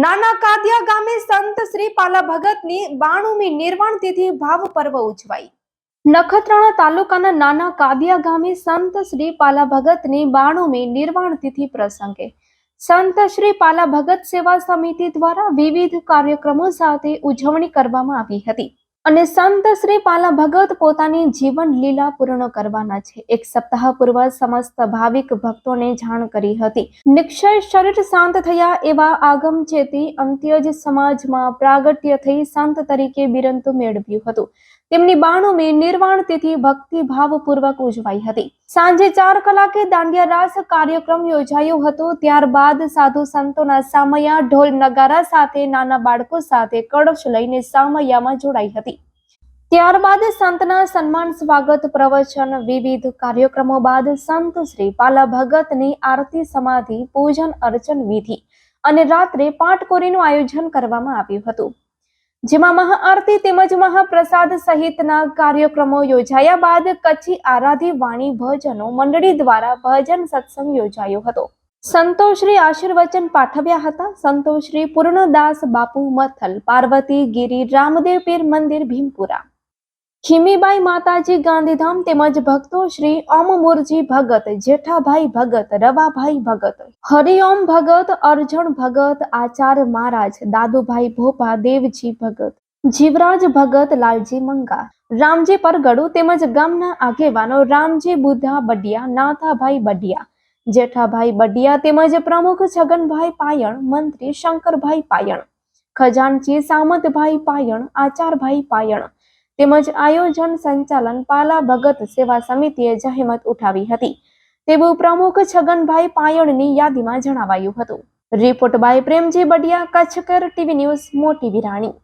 નાના કાદિયા ગામે સંત શ્રી પાલા ભગતની 92મી નિર્વાણ તિથિ ભાવ પર્વ ઉજવાઈ। નખત્રાણા તાલુકાના નાના કાદિયા ગામે સંત શ્રી પાલા ભગતની 92મી નિર્વાણ તિથિ પ્રસંગે સંત શ્રી પાલા ભગત સેવા સમિતિ દ્વારા વિવિધ કાર્યક્રમો સાથે ઉજવણી કરવામાં આવી હતી અને સંત શ્રી પાલા ભગત પોતાની જીવન લીલા પૂર્ણ કરવાના છે। એક સપ્તાહ પૂર્વ સમસ્ત ભાવિક ભક્તોને જાણ કરી હતી। નિક્ષય શરીર શાંત થયા એવા આગમચેતી અંત્યજ સમાજમાં પ્રાગટ્ય થઈ સંત તરીકે બિરંતું મેળવ્યું હતું। તેમની 92મી નિર્વાણ તિથિ ભક્તિ ભાવપૂર્વક ઉજવાઈ હતી। સાંજે 4 કલાકે દાંડિયા રાસ કાર્યક્રમ યોજાયો હતો। ત્યારબાદ સાધુ સંતોના સામૈયા ઢોલ નગારા સાથે નાના બાળકો સાથે કળશ લઈને સામૈયામાં જોડાઈ હતી। ત્યારબાદ સંતના સન્માન સ્વાગત પ્રવચન વિવિધ કાર્યક્રમો બાદ સંત શ્રી પાલા ભગતની આરતી સમાધિ પૂજન અર્ચન વિધિ અને રાત્રે પાઠકોરીનું આયોજન કરવામાં આવ્યું હતું, જેમાં મહાઆરતી તેમજ મહાપ્રસાદ સહિતના કાર્યક્રમો યોજાયા બાદ કચ્છી આરાધી વાણી ભજનો મંડળી દ્વારા ભજન સત્સંગ યોજાયો હતો। સંતોશ્રી આશીર્વચન પાઠવ્યા હતા। સંતોશ્રી પૂર્ણદાસ બાપુ મથલ, પાર્વતી ગીરી રામદેવ પીર મંદિર ભીમપુરા, ખીમીબાઈ માતાજી ગાંધીધામ તેમજ ભક્તો શ્રી ઓમમુરજી ભગત, જેઠાભાઈ ભગત, રવાભાઈ ભગત, હરિઓમ ભગત, અર્જણ ભગત, આચાર્ય મહારાજ, દાદુભાઈ ભોપા, દેવજી ભગત, જીવરાજ ભગત, લાલજી મંગા, રામજી પરગડુ તેમજ ગામના આગેવાનો રામજી બુદ્ધા બડિયા, નાથાભાઈ બડિયા, જેઠાભાઈ બડિયા તેમજ પ્રમુખ છગનભાઈ પાયણ, મંત્રી શંકરભાઈ પાયણ, ખજાનચી સામતભાઈ પાયણ, આચારભાઈ પાયણ તેમજ આયોજન સંચાલન પાલા ભગત સેવા સમિતિએ જહેમત ઉઠાવી હતી તેવું પ્રમુખ છગનભાઈ પાયણની યાદીમાં જણાવાયું હતું। રિપોર્ટ બાય પ્રેમજી બડિયા, કચ્છકર ટીવી ન્યૂઝ, મોટી વિરાણી।